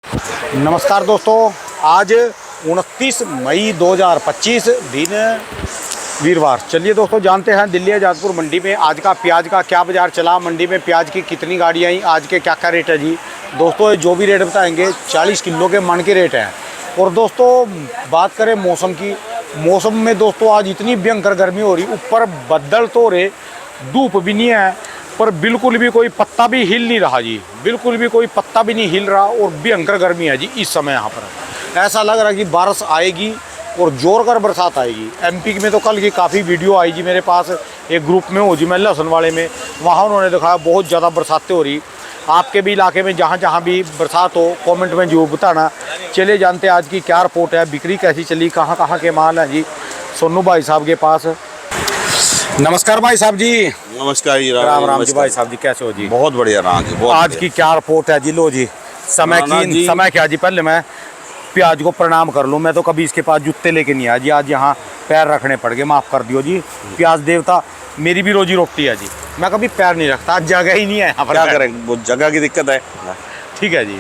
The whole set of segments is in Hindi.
नमस्कार दोस्तों, आज 29 मई 2025 दिन वीरवार। चलिए दोस्तों, जानते हैं दिल्ली आज़ादपुर मंडी में आज का प्याज का क्या बाज़ार चला, मंडी में प्याज की कितनी गाड़ियाँ आई, आज के क्या क्या रेट है जी। दोस्तों जो भी रेट बताएंगे 40 किलो के मन के रेट हैं। और दोस्तों बात करें मौसम की, मौसम में दोस्तों आज इतनी भयंकर गर्मी हो रही, ऊपर बादल तो रहे, धूप भी नहीं है, पर बिल्कुल भी कोई पत्ता भी हिल नहीं रहा जी, बिल्कुल भी कोई पत्ता भी नहीं हिल रहा और भयंकर गर्मी है जी इस समय। यहाँ पर ऐसा लग रहा है कि बारिश आएगी और जोर कर बरसात आएगी। एमपी में तो कल की काफ़ी वीडियो आई जी मेरे पास, एक ग्रुप में हो जी, मैं लहसुन वाले में, वहाँ उन्होंने दिखाया बहुत ज़्यादा बरसातें हो रही। आपके भी इलाके में जहाँ जहाँ भी बरसात हो कमेंट में जरूर बताना। चले जानते आज की क्या रिपोर्ट है, बिक्री कैसी चली, कहाँ कहाँ के माल हैं जी सोनू भाई साहब के पास। नमस्कार भाई साहब जी। नमस्कार जी। राम राम जी भाई साहब जी, कैसे हो जी? बहुत बढ़िया रहा जी। आज की क्या रिपोर्ट है जी? लो जी, समय क्या जी, पहले मैं प्याज को प्रणाम कर लूँ। मैं तो कभी इसके पास जूते लेके नहीं आया जी, आज यहाँ पैर रखने पड़ गए, माफ़ कर दियो जी। प्याज देवता मेरी भी रोजी रोटी है जी, मैं कभी पैर नहीं रखता, आज जगह ही नहीं है यहाँ पर। क्या करें, वो जगह की दिक्कत है। ठीक है जी।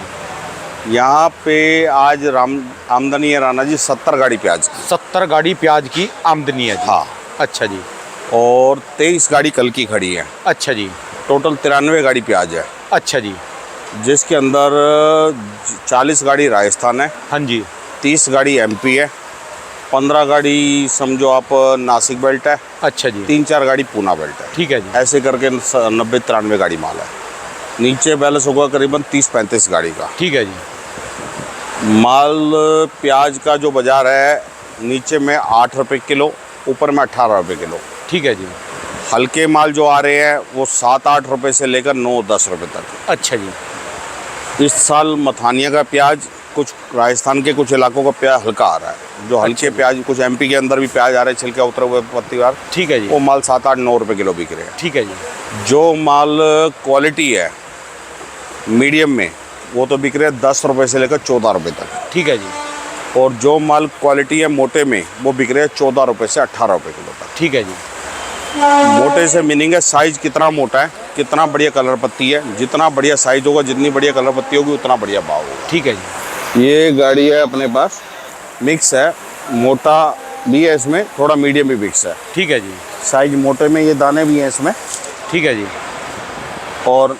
यहाँ पे आज आमदनी है राणा जी 70 गाड़ी प्याज की। 70 गाड़ी प्याज की आमदनी है जी। हाँ। अच्छा जी। और 23 गाड़ी कल की खड़ी है। अच्छा जी। टोटल 93 गाड़ी प्याज है। अच्छा जी। जिसके अंदर 40 गाड़ी राजस्थान है। हाँ जी। 30 गाड़ी एमपी है। 15 गाड़ी समझो आप नासिक बेल्ट है। अच्छा जी। 3-4 गाड़ी पूना बेल्ट है। ठीक है जी। ऐसे करके 90-93 गाड़ी माल है। नीचे बैलेंस होगा करीबन 30-35 गाड़ी का। ठीक है जी। माल प्याज का जो बाज़ार है, नीचे में 8 रुपये किलो, ऊपर में 18 रुपये किलो। ठीक है जी। हल्के माल जो आ रहे हैं वो 7-8 रुपये से लेकर 9-10 रुपये तक। अच्छा जी। इस साल मथानिया का प्याज, कुछ राजस्थान के कुछ इलाकों का प्याज हल्का आ रहा है। जो हल्के प्याज, कुछ एमपी के अंदर भी प्याज आ रहे हैं छिलके उतरे हुए पत्तीवार। ठीक है जी। वो माल 7-8-9 रुपये किलो बिक रहे हैं। ठीक है जी। जो माल क्वालिटी है मीडियम में, वो तो बिक रहे हैं 10 रुपये से लेकर 14 रुपये तक। ठीक है जी। और जो माल क्वालिटी है मोटे में, वो बिक रहे हैं 14 रुपये से 18 रुपये किलो तक। ठीक है जी। मोटे से मीनिंग है साइज कितना मोटा है, कितना बढ़िया कलर पत्ती है। जितना बढ़िया साइज होगा, जितनी बढ़िया कलर पत्ती होगी, उतना बढ़िया भाव होगा। ठीक है जी। ये गाड़ी है अपने पास, मिक्स है, मोटा भी है इसमें, थोड़ा मीडियम भी मिक्स है। ठीक है जी। साइज मोटे में ये दाने भी हैं इसमें। ठीक है जी। और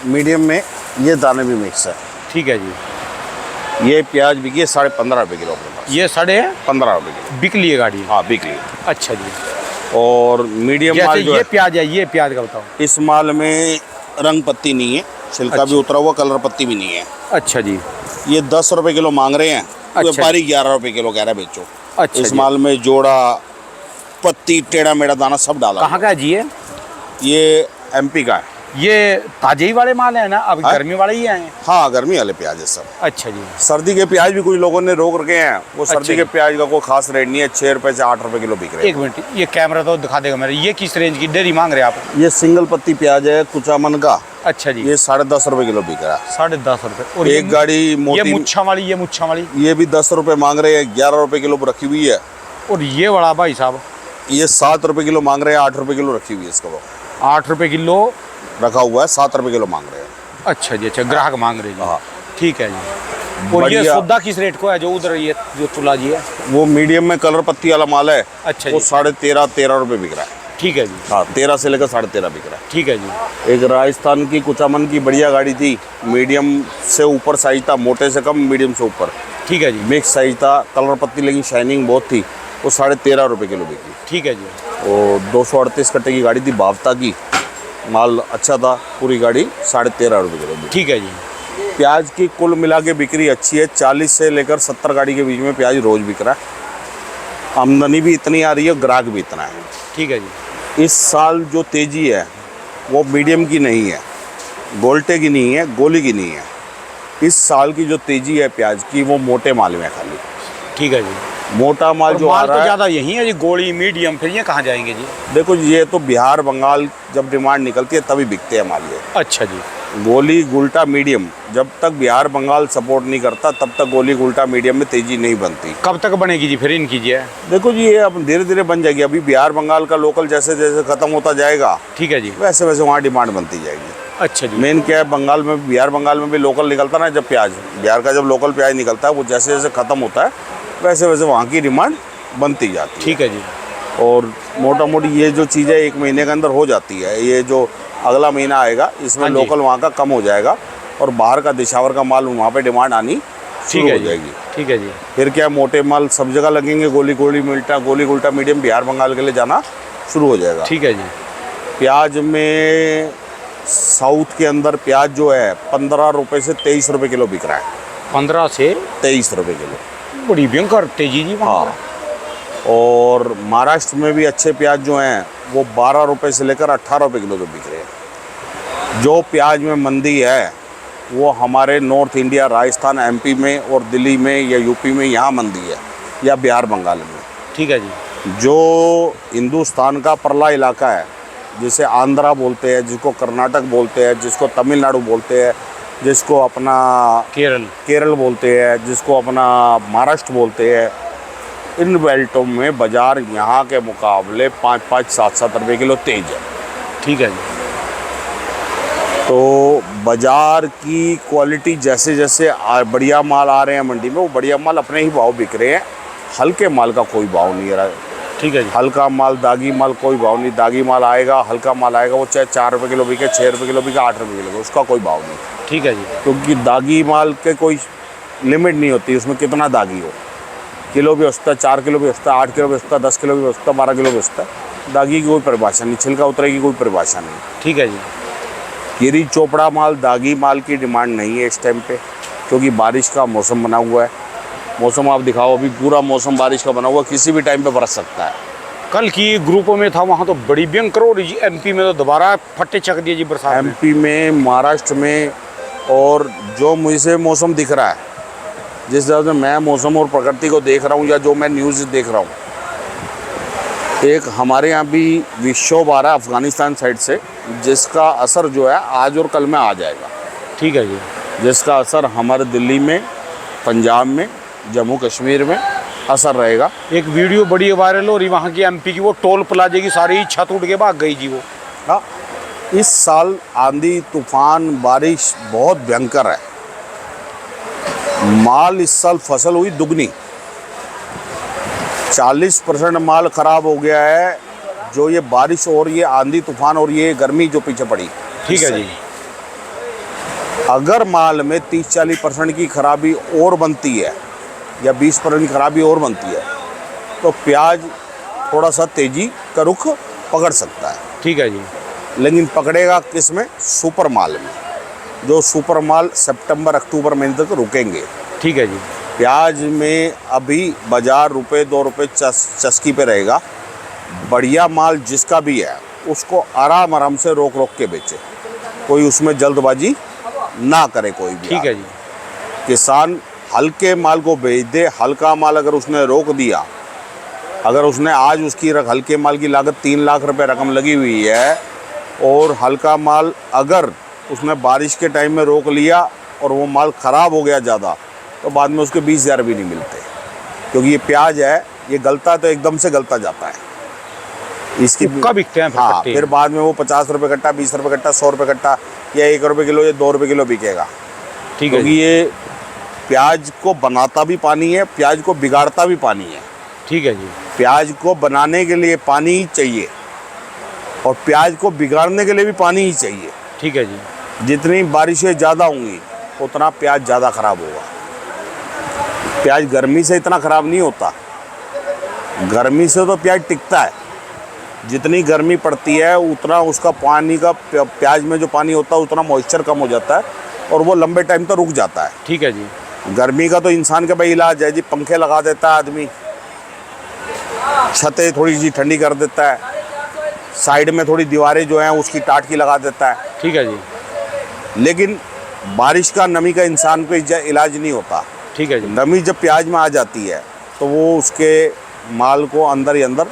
मीडियम में ये दाने भी मिक्स है। ठीक है जी। ये प्याज बिकी है 15.5 रुपये किलो अपने पास। ये 15.5 रुपये किलो बिक लिए गाड़ी? हाँ, बिक ली। अच्छा जी। और मीडियम माल जो ये है, प्याज है, ये प्याज का बताओ। इस माल में रंग पत्ती नहीं है, छिलका भी उतरा हुआ, कलर पत्ती भी नहीं है। अच्छा जी। ये 10 रुपये किलो मांग रहे हैं, अच्छा। व्यापारी 11 रुपये किलो कह रहा है बेचो। अच्छा इस जी। माल में जोड़ा, पत्ती, टेढ़ा मेढ़ा दाना सब डाला। कहाँ का है जी ये एमपी का है। ये ताजे ही वाले माल है ना, अभी गर्मी वाले ही आए हैं? हाँ, गर्मी वाले प्याज है सब। अच्छा जी। सर्दी के प्याज भी कुछ लोगों ने रोक रखे हैं, वो सर्दी अच्छा के प्याज का कोई खास रेट नहीं है। 6 रुपये से 8 रुपये किलो बिक रहे हैं। एक मिनट, ये कैमरा तो दिखा देगा मेरे, ये किस रेंज की डेरी मांग रहे हैं आप? ये सिंगल पत्ती प्याज है कुचामन का। अच्छा जी। ये 10.5 रुपये किलो बिक रहा है। 10.5 रुपये। और एक गाड़ी मोटी, ये मुच्छा वाली, ये मुच्छा वाली, ये भी 10 रुपये मांग रहे हैं, 11 रुपये किलो रखी हुई है। और ये बड़ा भाई साहब, ये 7 रुपये किलो मांग रहे हैं, 8 रुपये किलो रखी हुई है इसका। वो 8 रुपये किलो रखा हुआ है, 7 रुपये किलो मांग रहे हैं। अच्छा जी। अच्छा, ग्राहक मांग रहे हैं। हाँ। ठीक है जी। और ये बढ़िया। सौदा किस रेट को है जो उधर, ये जो तुला जी है? वो मीडियम में कलर पत्ती वाला माल है। अच्छा वो जी। 13.5 रुपये बिक रहा है। ठीक है जी। हाँ, 13 से लेकर 13.5 बिक रहा है। ठीक है जी। एक राजस्थान की कुचामन की बढ़िया गाड़ी थी, मीडियम से ऊपर साइज था, मोटे से कम, मीडियम से ऊपर। ठीक है जी। मिक्स साइज था, कलर पत्ती लेकिन शाइनिंग बहुत थी, वो 13.5 रुपये किलो बिकी। ठीक है जी। और 238 कट्टे की गाड़ी थी, बावता की, माल अच्छा था, पूरी गाड़ी 13.5 रुपये किलो बिकी। ठीक है जी। प्याज की कुल मिला के बिक्री अच्छी है, 40 से लेकर 70 गाड़ी के बीच में प्याज रोज बिक रहा है। आमदनी भी इतनी आ रही है, ग्राहक भी इतना है। ठीक है जी। इस साल जो तेज़ी है वो मीडियम की नहीं है, गोल्टे की नहीं है, गोली की नहीं है। इस साल की जो तेज़ी है प्याज की, वो मोटे माल में है खाली। ठीक है जी। मोटा माल जो आ माल रहा तो है, ज़्यादा यही है जी, गोली मीडियम, फिर ये कहाँ जाएंगे जी? देखो ये तो बिहार बंगाल जब डिमांड निकलती है तभी बिकते हैं माल ये। अच्छा जी। गोली गुल्टा मीडियम, जब तक बिहार बंगाल सपोर्ट नहीं करता तब तक गोली गुल्टा मीडियम में तेज़ी नहीं बनती। कब तक बनेगी जी फिर इनकी जी? देखो जी, ये अब धीरे धीरे बन जाएगी। अभी बिहार बंगाल का लोकल जैसे जैसे ख़त्म होता जाएगा, ठीक है जी। वैसे वैसे वहाँ डिमांड बनती जाएगी। अच्छा जी। मेन क्या है, बंगाल में, बिहार बंगाल में भी लोकल निकलता ना जब प्याज, बिहार का जब लोकल प्याज निकलता है वो जैसे जैसे ख़त्म होता है वैसे वैसे वहाँ की डिमांड बनती जाती है। ठीक है जी। और मोटा मोटी ये जो चीज़ें 1 महीने के अंदर हो जाती है, ये जो अगला महीना आएगा इसमें हाँ जी। लोकल वहाँ का कम हो जाएगा और बाहर का दिशावर का माल वहाँ पे डिमांड आनी ठीक शुरू है हो जी। जाएगी। ठीक है जी। फिर क्या, मोटे माल सब जगह लगेंगे, गोली गुल्टा मीडियम बिहार बंगाल के लिए जाना शुरू हो जाएगा। ठीक है जी। प्याज में साउथ के अंदर प्याज जो है 15 रुपये से 23 रुपये किलो बिक रहा है। 15 से 23 रुपये किलो, बड़ी भयंकर तेजी जी वहाँ। हाँ। और महाराष्ट्र में भी अच्छे प्याज जो हैं वो 12 रुपये से लेकर 18 रुपये किलो तो बिक रहे हैं। जो प्याज में मंदी है वो हमारे नॉर्थ इंडिया, राजस्थान, एमपी में और दिल्ली में या यूपी में यहाँ मंदी है, या बिहार बंगाल में। ठीक है जी। जो हिंदुस्तान का परला इलाका है, जिसे आंध्रा बोलते हैं, जिसको कर्नाटक बोलते हैं, जिसको तमिलनाडु बोलते हैं, जिसको अपना केरल बोलते हैं, जिसको अपना महाराष्ट्र बोलते हैं, इन बेल्टों में बाज़ार यहाँ के मुकाबले 5-5, 7-7 रुपये किलो तेज है। ठीक है जी। तो बाज़ार की क्वालिटी जैसे जैसे बढ़िया माल आ रहे हैं मंडी में, वो बढ़िया माल अपने ही भाव बिक रहे हैं, हल्के माल का कोई भाव नहीं रहा। ठीक है जी। हल्का माल, दागी माल कोई भाव नहीं। दागी माल आएगा, हल्का माल आएगा, वो चाहे 4 रुपये किलो बिके, 6 रुपये किलो बिके, 8 रुपये किलो, उसका कोई भाव नहीं। ठीक है जी। क्योंकि दागी माल के कोई लिमिट नहीं होती, उसमें कितना दागी हो, किलो भी बचता है, 4 किलो भी बचता है, 8 किलो भी बचता है, 10 किलो भी बचता है, 12 किलो भी बचता है। दागी की कोई परिभाषा नहीं, छिलका उतरे की कोई परिभाषा नहीं। ठीक है जी। गिरी चोपड़ा माल, दागी माल की डिमांड नहीं है इस टाइम पे, क्योंकि बारिश का मौसम बना हुआ है। मौसम आप दिखाओ, अभी पूरा मौसम बारिश का बना हुआ, किसी भी टाइम पे बरस सकता है। कल की ग्रुपों में था वहाँ तो बड़ी भयंकर हो रही जी। एमपी में तो दोबारा फट्टे चक दिए जी बरसात में। एमपी में, महाराष्ट्र में, और जो मुझे मौसम दिख रहा है, जिस तरह से मैं मौसम और प्रकृति को देख रहा हूँ, या जो मैं न्यूज़ देख रहा हूँ, एक हमारे यहाँ भी विक्षोभ आ रहा है अफ़गानिस्तान साइड से, जिसका असर जो है आज और कल में आ जाएगा। ठीक है जी। जिसका असर हमारे दिल्ली में, पंजाब में, जम्मू कश्मीर में असर रहेगा। एक वीडियो बड़ी वायरल हो रही वहाँ की एमपी की, वो टोल प्लाजे की सारी छत उड़ के भाग गई जी वो। हाँ, इस साल आंधी, तूफान, बारिश बहुत भयंकर है। माल इस साल फसल हुई दुगनी, 40% माल ख़राब हो गया है, जो ये बारिश और ये आंधी तूफान और ये गर्मी जो पीछे पड़ी। ठीक है जी। अगर माल में 30-40% की खराबी और बनती है, या 20% की खराबी और बनती है, तो प्याज थोड़ा सा तेज़ी का रुख पकड़ सकता है। ठीक है जी। लेकिन पकड़ेगा किस में? सुपर माल में। जो सुपर माल सितंबर अक्टूबर महीने तक रुकेंगे। ठीक है जी। प्याज में अभी बाज़ार रुपये 2 रुपये चस्की पे रहेगा। बढ़िया माल जिसका भी है उसको आराम से रोक के बेचे, कोई उसमें जल्दबाजी ना करे कोई भी। ठीक है जी। किसान हल्के माल को बेच दे। हल्का माल अगर उसने रोक दिया, अगर उसने आज उसकी हल्के माल की लागत 3 लाख रुपए रकम लगी हुई है, और हल्का माल अगर उसने बारिश के टाइम में रोक लिया और वो माल ख़राब हो गया ज़्यादा, तो बाद में उसके 20,000 भी नहीं मिलते। क्योंकि ये प्याज है, ये गलता तो एकदम से गलता जाता है। इसकी कब बिकते हैं? हाँ, फिर बाद में वो 50 रुपये कट्टा, 20 रुपये कट्टा, 100 रुपये कट्टा, या 1 रुपये किलो या 2 रुपये किलो बिकेगा। ठीक है। क्योंकि ये प्याज को बनाता भी पानी है, प्याज को बिगाड़ता भी पानी है। ठीक है जी। प्याज को बनाने के लिए पानी ही चाहिए, और प्याज को बिगाड़ने के लिए भी पानी ही चाहिए। ठीक है जी। जितनी बारिशें ज़्यादा होंगी उतना प्याज ज़्यादा ख़राब होगा। प्याज गर्मी से इतना ख़राब नहीं होता, गर्मी से तो प्याज टिकता है। जितनी गर्मी पड़ती है उतना उसका पानी का, प्याज में जो पानी होता है उतना मॉइस्चर कम हो जाता है, और वो लंबे टाइम तक रुक जाता है। ठीक है जी। गर्मी का तो इंसान का भाई इलाज है जी, पंखे लगा देता है आदमी, छतें थोड़ी सी ठंडी कर देता है, साइड में थोड़ी दीवारें जो हैं उसकी टाट की लगा देता है। ठीक है जी। लेकिन बारिश का, नमी का इंसान पे इलाज नहीं होता। ठीक है जी। नमी जब प्याज में आ जाती है तो वो उसके माल को अंदर ही अंदर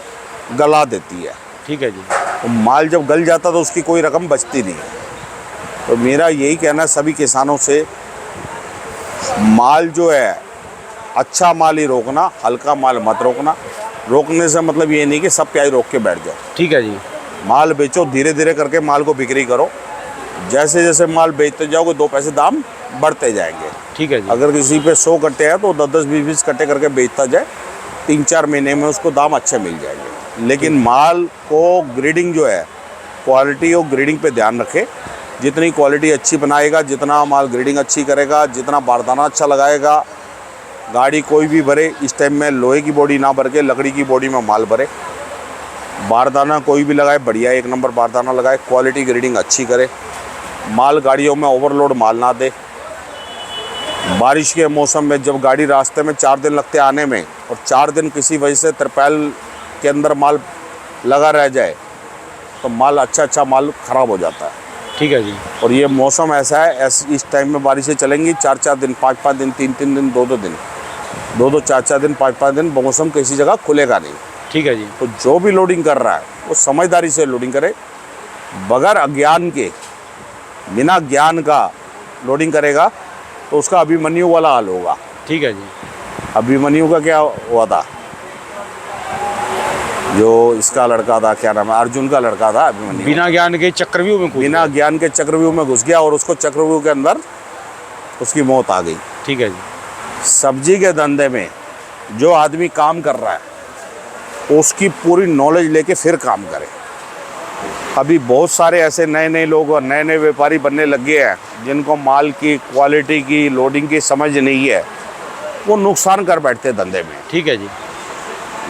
गला देती है। ठीक है जी। तो माल जब गल जाता तो उसकी कोई रकम बचती नहीं है। तो मेरा यही कहना है सभी किसानों से, माल जो है अच्छा माल ही रोकना, हल्का माल मत रोकना। रोकने से मतलब ये नहीं कि सब प्याज रोक के बैठ जाओ। ठीक है जी। माल बेचो, धीरे धीरे करके माल को बिक्री करो। जैसे जैसे माल बेचते जाओगे 2 पैसे दाम बढ़ते जाएंगे। ठीक है जी। अगर किसी पे 100 कट्टे हैं तो 10-10, 20-20 कट्टे करके बेचता जाए, 3-4 महीने में उसको दाम अच्छे मिल जाएंगे। लेकिन माल को ग्रेडिंग जो है, क्वालिटी और ग्रेडिंग पे ध्यान रखे। जितनी क्वालिटी अच्छी बनाएगा, जितना माल ग्रेडिंग अच्छी करेगा, जितना बारदाना अच्छा लगाएगा, गाड़ी कोई भी भरे इस टाइम में लोहे की बॉडी ना भर के लकड़ी की बॉडी में माल भरे। बारदाना कोई भी लगाए बढ़िया 1 नंबर बारदाना लगाए, क्वालिटी ग्रेडिंग अच्छी करे, माल गाड़ियों में ओवरलोड माल ना दे। बारिश के मौसम में जब गाड़ी रास्ते में 4 दिन लगते आने में और 4 दिन किसी वजह से तिरपाल के अंदर माल लगा रह जाए तो माल अच्छा माल ख़राब हो जाता है। ठीक है जी। और ये मौसम ऐसा है, इस टाइम में बारिशें चलेंगी 4-4 दिन, 5-5 दिन, 3-3 दिन, 2-2 दिन, 2-2, 4-4 दिन, 5-5 दिन मौसम किसी जगह खुलेगा नहीं। ठीक है जी। तो जो भी लोडिंग कर रहा है वो समझदारी से लोडिंग करे, बगैर अज्ञान के, बिना ज्ञान का लोडिंग करेगा तो उसका अभिमन्यु वाला हाल होगा। ठीक है जी। अभिमन्यु का क्या हुआ था, जो इसका लड़का था, क्या नाम है, अर्जुन का लड़का था अभिमन्यु, बिना ज्ञान के चक्रव्यूह में बिना ज्ञान के चक्रव्यूह में घुस गया और उसको चक्रव्यूह के अंदर उसकी मौत आ गई। ठीक है जी। सब्जी के धंधे में जो आदमी काम कर रहा है उसकी पूरी नॉलेज लेके फिर काम करे। अभी बहुत सारे ऐसे नए नए लोग और नए नए व्यापारी बनने लग गए हैं जिनको माल की क्वालिटी की, लोडिंग की समझ नहीं है, वो नुकसान कर बैठते हैं धंधे में। ठीक है जी।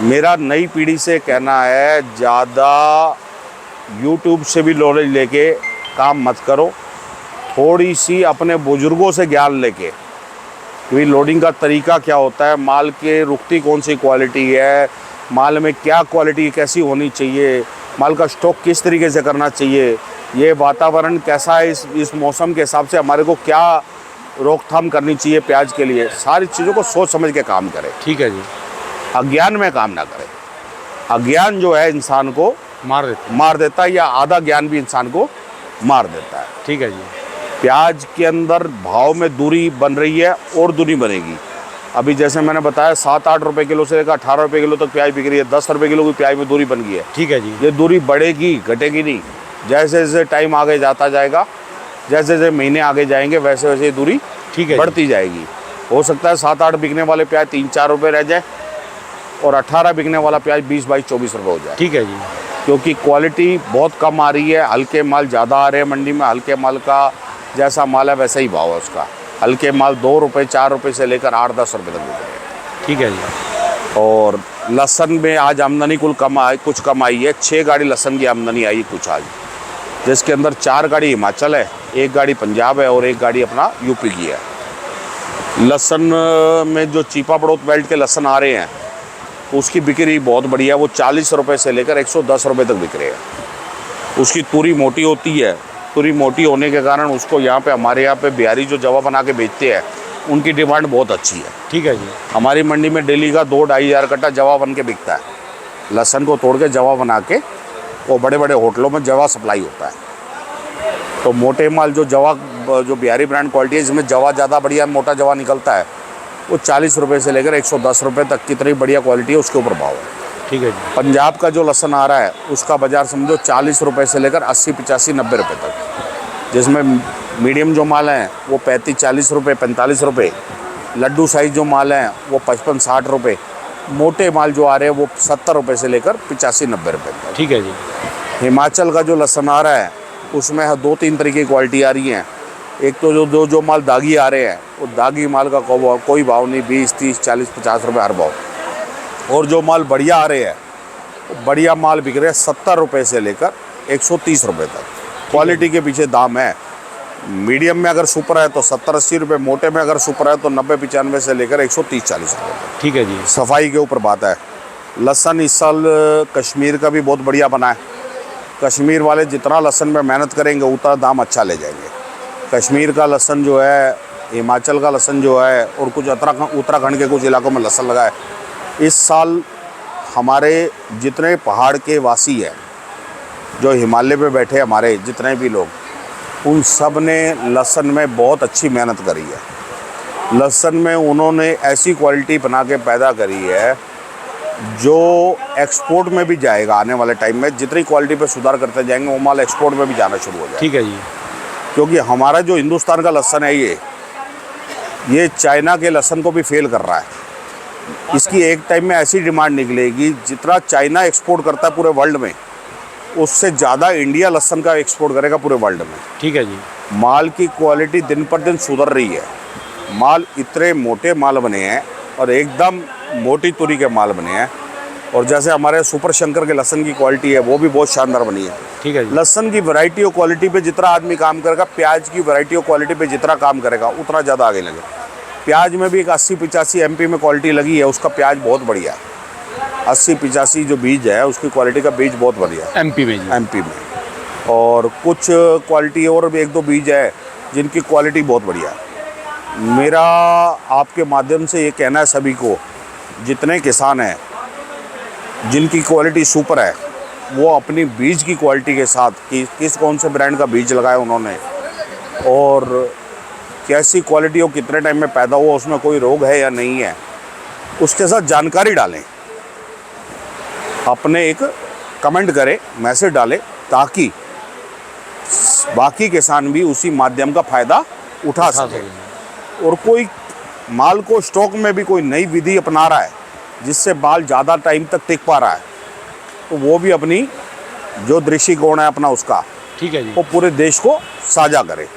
मेरा नई पीढ़ी से कहना है, ज़्यादा यूट्यूब से भी नॉलेज लेके काम मत करो, थोड़ी सी अपने बुजुर्गों से ज्ञान लेके, क्योंकि लोडिंग का तरीका क्या होता है, माल के रुकती कौन सी क्वालिटी है, माल में क्या क्वालिटी कैसी होनी चाहिए, माल का स्टॉक किस तरीके से करना चाहिए, ये वातावरण कैसा है, इस मौसम के हिसाब से हमारे को क्या रोकथाम करनी चाहिए प्याज के लिए, सारी चीज़ों को सोच समझ के काम करें। ठीक है जी। अज्ञान में काम ना करें। अज्ञान जो है इंसान को मार देता है, या आधा ज्ञान भी इंसान को मार देता है। ठीक है जी। प्याज के अंदर भाव में दूरी बन रही है और दूरी बनेगी। अभी जैसे मैंने बताया 7-8 रुपए किलो से लेकर 18 रुपए किलो तक प्याज बिक रही है, 10 रुपए किलो की प्याज में दूरी बन गई है। ठीक है जी। ये दूरी बढ़ेगी, घटेगी नहीं। जैसे जैसे टाइम आगे जाता जाएगा, जैसे जैसे महीने आगे जाएंगे, वैसे वैसे ये दूरी ठीक है बढ़ती जाएगी। हो सकता है 7-8 बिकने वाले प्याज 3-4 रुपये रह जाए और 18 बिकने वाला प्याज 20-22-24 रुपये हो जाए। ठीक है जी। क्योंकि क्वालिटी बहुत कम आ रही है, हल्के माल ज़्यादा आ रहे हैं मंडी में। हल्के माल का जैसा माल है वैसा ही भाव है उसका। हल्के माल 2 रुपये 4 रुपये से लेकर 8-10 रुपये तक बिक रहे हैं। ठीक है जी। और लहसन में आज आमदनी कुछ कम आई है। 6 गाड़ी लहसन की आमदनी आई कुछ आज, जिसके अंदर 4 गाड़ी हिमाचल है, 1 गाड़ी पंजाब है और 1 गाड़ी अपना यूपी की है। लहसन में जो चीपा पड़ोत बेल्ट के लहसन आ रहे हैं उसकी बिक्री बहुत बढ़िया है। वो 40 रुपये से लेकर 110 रुपये तक बिक रहे हैं। उसकी तूरी मोटी होती है, तूरी मोटी होने के कारण उसको यहाँ पे, हमारे यहाँ पे बिहारी जो जवा बना के बेचते हैं उनकी डिमांड बहुत अच्छी है। ठीक है जी। हमारी मंडी में डेली का 2-2.5 हज़ार कट्टा जवा बन के बिकता है। लहसन को तोड़ के जवा बना के वो बड़े बड़े होटलों में जवा सप्लाई होता है। तो मोटे माल जो जवा, जो बिहारी ब्रांड क्वालिटी है जिसमें जवा ज़्यादा बढ़िया मोटा जवा निकलता है, वो 40 रुपये से लेकर 110 रुपये तक कितनी बढ़िया क्वालिटी है उसके ऊपर भाव है। ठीक है जी। पंजाब का जो लहसन आ रहा है उसका बाज़ार समझो 40 रुपये से लेकर 80, 85, 90 रुपये तक, जिसमें मीडियम जो माल हैं वो 35-40 रुपये, 45 रुपये, लड्डू साइज़ जो माल हैं वो 55-60 रुपये, मोटे माल जो आ रहे हैं वो 70 रुपये से लेकर 85-90 रुपये तक। ठीक है जी। हिमाचल का जो लहसन आ रहा है उसमें 2-3 तरह की क्वालिटी आ रही हैं। एक तो जो माल दागी आ रहे हैं वो दागी माल का कोई भाव नहीं, 20, 30, 40, 50 रुपये हर भाव। और जो माल बढ़िया आ रहे हैं वो बढ़िया माल बिक रहे हैं 70 रुपये से लेकर 130 रुपये तक। क्वालिटी के पीछे दाम है। मीडियम में अगर सुपर है तो 70-80 रुपये, मोटे में अगर सुपर है तो 90-95 से लेकर 130-40 रुपये तक। ठीक है जी। सफाई के ऊपर बात है। लहसन इस साल कश्मीर का भी बहुत बढ़िया बना है। कश्मीर वाले जितना लहसन में मेहनत करेंगे उतना दाम अच्छा ले जाएंगे। कश्मीर का लहसन जो है, हिमाचल का लहसन जो है और कुछ उत्तराखंड के कुछ इलाकों में लहसन लगा है। इस साल हमारे जितने पहाड़ के वासी हैं, जो हिमालय पे बैठे हमारे जितने भी लोग, उन सब ने लहसन में बहुत अच्छी मेहनत करी है। लहसन में उन्होंने ऐसी क्वालिटी बना के पैदा करी है जो एक्सपोर्ट में भी जाएगा आने वाले टाइम में। जितनी क्वालिटी पे सुधार करते जाएंगे वो माल एक्सपोर्ट में भी जाना शुरू हो जाएगा। ठीक है जी। क्योंकि हमारा जो हिंदुस्तान का लहसुन है ये चाइना के लहसुन को भी फेल कर रहा है। इसकी एक टाइम में ऐसी डिमांड निकलेगी, जितना चाइना एक्सपोर्ट करता है पूरे वर्ल्ड में, उससे ज़्यादा इंडिया लहसुन का एक्सपोर्ट करेगा पूरे वर्ल्ड में। ठीक है जी। माल की क्वालिटी दिन पर दिन सुधर रही है। माल इतने मोटे माल बने हैं और एकदम मोटी तुरी के माल बने हैं। और जैसे हमारे सुपर शंकर के लहसुन की क्वालिटी है वो भी बहुत शानदार बनी है। ठीक है जी। लहसुन की वैरायटी और क्वालिटी पे जितना आदमी काम करेगा, प्याज की वैरायटी और क्वालिटी पे जितना काम करेगा उतना ज़्यादा आगे लगेगा। प्याज में भी एक 80-85 एमपी में क्वालिटी लगी है, उसका प्याज बहुत बढ़िया है। 80-85 जो बीज है उसकी क्वालिटी का बीज बहुत बढ़िया है एमपी में जी। एमपी में। और कुछ क्वालिटी और भी 1-2 बीज है जिनकी क्वालिटी बहुत बढ़िया है। मेरा आपके माध्यम से ये कहना है सभी को, जितने किसान हैं जिनकी क्वालिटी सुपर है, वो अपनी बीज की क्वालिटी के साथ कि किस कौन से ब्रांड का बीज लगाया उन्होंने और कैसी क्वालिटी हो, कितने टाइम में पैदा हुआ, उसमें कोई रोग है या नहीं है, उसके साथ जानकारी डालें। अपने एक कमेंट करें, मैसेज डालें, ताकि बाकी किसान भी उसी माध्यम का फ़ायदा उठा सके। और कोई माल को स्टॉक में भी कोई नई विधि अपना रहा है जिससे माल ज़्यादा टाइम तक टिक पा रहा है, तो वो भी अपनी जो दृष्टिकोण है अपना उसका, ठीक है जी, वो पूरे देश को साझा करे।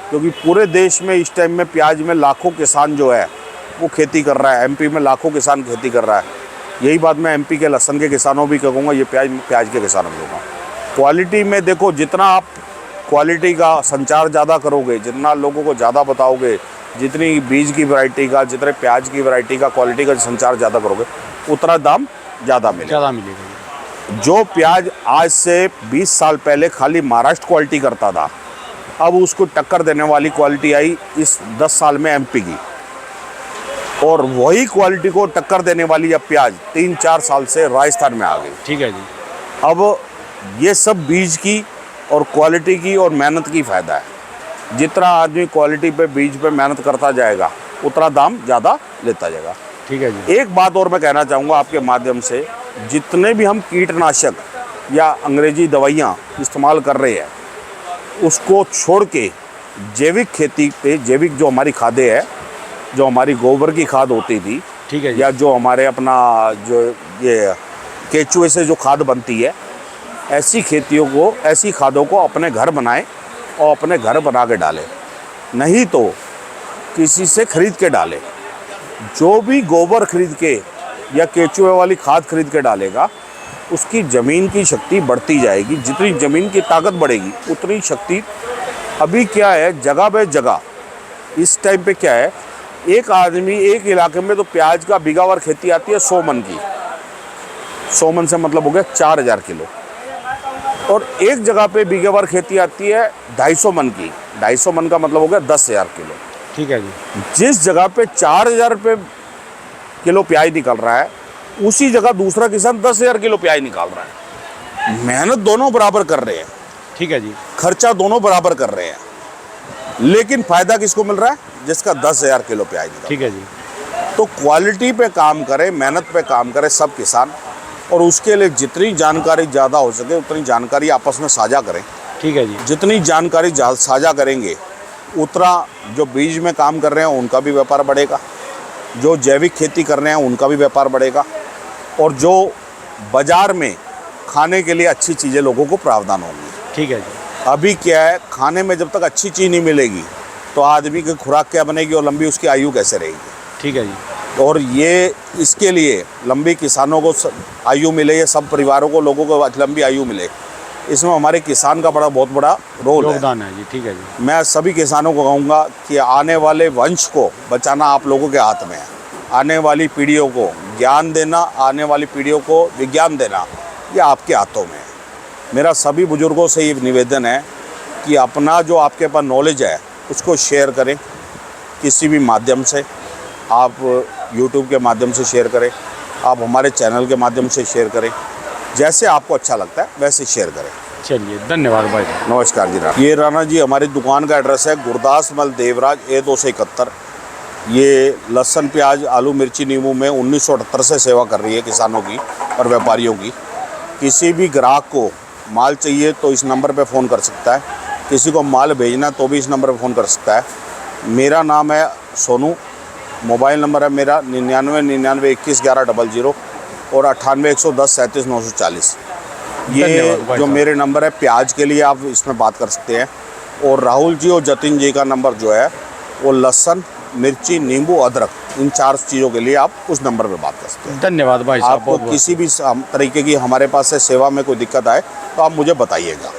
क्योंकि पूरे देश में इस टाइम में प्याज में लाखों किसान जो है वो खेती कर रहा है। एमपी में लाखों किसान खेती कर रहा है। यही बात मैं एमपी के लहसुन के किसानों भी कहूँगा, ये प्याज के किसानों को कहूँगा। क्वालिटी में देखो, जितना आप क्वालिटी का संचार ज़्यादा करोगे, जितना लोगों को ज़्यादा बताओगे, जितनी बीज की वैरायटी का, जितने प्याज की वैरायटी का, क्वालिटी का संचार ज़्यादा करोगे, उतना दाम ज़्यादा मिलेगा। जो प्याज आज से 20 साल पहले खाली महाराष्ट्र क्वालिटी करता था, अब उसको टक्कर देने वाली क्वालिटी आई इस 10 साल में एमपी की। और वही क्वालिटी को टक्कर देने वाली अब प्याज 3-4 साल से राजस्थान में आ गई। ठीक है जी। अब ये सब बीज की और क्वालिटी की और मेहनत की फ़ायदा है। जितना आदमी क्वालिटी पे, बीज पे मेहनत करता जाएगा, उतना दाम ज़्यादा लेता जाएगा। ठीक है जी। एक बात और मैं कहना चाहूँगा आपके माध्यम से, जितने भी हम कीटनाशक या अंग्रेजी दवाइयाँ इस्तेमाल कर रहे हैं, उसको छोड़ के जैविक खेती पे, जैविक जो हमारी खादें है, जो हमारी गोबर की खाद होती थी, ठीक है जी, या जो हमारे अपना जो ये केचुए से जो खाद बनती है, ऐसी खेतियों को, ऐसी खादों को अपने घर बनाएं और अपने घर बना के डालें, नहीं तो किसी से खरीद के डालें। जो भी गोबर खरीद के या केचुए वाली खाद खरीद के डालेगा, उसकी ज़मीन की शक्ति बढ़ती जाएगी। जितनी ज़मीन की ताकत बढ़ेगी उतनी शक्ति। अभी क्या है, जगह बे जगह इस टाइम पे क्या है, एक आदमी एक इलाके में तो प्याज का बीघावार खेती आती है 100 मन की। 100 मन से मतलब हो गया 4000 किलो। और एक जगह पे बीघावार खेती आती है 250 मन की। 250 मन का मतलब हो गया 10,000 किलो। ठीक है जी। जिस जगह पे 4000 रुपये किलो प्याज निकल रहा है, उसी जगह दूसरा किसान 10,000 किलो प्याज निकाल रहा है। मेहनत दोनों बराबर कर रहे हैं, ठीक है जी, खर्चा दोनों बराबर कर रहे हैं, लेकिन फायदा किसको मिल रहा है? जिसका 10,000 किलो प्याज निकल। ठीक है जी। तो क्वालिटी पे काम करें, मेहनत पे काम करें सब किसान, और उसके लिए जितनी जानकारी ज़्यादा हो सके उतनी जानकारी आपस में साझा करें। ठीक है जी। जितनी जानकारी साझा करेंगे, उतना जो बीज में काम कर रहे हैं उनका भी व्यापार बढ़ेगा, जो जैविक खेती कर रहे हैं उनका भी व्यापार बढ़ेगा, और जो बाज़ार में खाने के लिए अच्छी चीज़ें लोगों को प्रावधान होंगी। ठीक है जी। अभी क्या है, खाने में जब तक अच्छी चीज़ नहीं मिलेगी तो आदमी की खुराक क्या बनेगी और लंबी उसकी आयु कैसे रहेगी। ठीक है जी। और ये इसके लिए लंबी किसानों को आयु मिले, ये सब परिवारों को, लोगों को लंबी आयु मिले, इसमें हमारे किसान का बहुत बड़ा रोल है, योगदान है जी। ठीक है जी। मैं सभी किसानों को कहूँगा कि आने वाले वंश को बचाना आप लोगों के हाथ में है। आने वाली पीढ़ियों को ज्ञान देना, आने वाली पीढ़ियों को विज्ञान देना, ये आपके हाथों में है। मेरा सभी बुजुर्गों से ये निवेदन है कि अपना जो आपके पास नॉलेज है उसको शेयर करें, किसी भी माध्यम से। आप यूट्यूब के माध्यम से शेयर करें, आप हमारे चैनल के माध्यम से शेयर करें, जैसे आपको अच्छा लगता है वैसे शेयर करें। चलिए, धन्यवाद भाई। नमस्कार जी। ये राणा जी हमारी दुकान का एड्रेस है गुरदास मल देवराज A271। ये लहसुन, प्याज, आलू, मिर्ची, नींबू में 1978 से सेवा कर रही है किसानों की और व्यापारियों की। किसी भी ग्राहक को माल चाहिए तो इस नंबर पे फ़ोन कर सकता है। किसी को माल भेजना तो भी इस नंबर पर फ़ोन कर सकता है। मेरा नाम है सोनू, मोबाइल नंबर है मेरा 9999211100 और 981110373940। ये धन्यवाद भाई जो साहब। मेरे नंबर है प्याज के लिए आप इसमें बात कर सकते हैं। और राहुल जी और जतिन जी का नंबर जो है वो लहसुन, मिर्ची, नींबू, अदरक, इन 4 चीज़ों के लिए आप उस नंबर पे बात कर सकते हैं। धन्यवाद भाई साहब, आपको बहुत बहुत। किसी भी तरीके की हमारे पास से सेवा में कोई दिक्कत आए तो आप मुझे बताइएगा।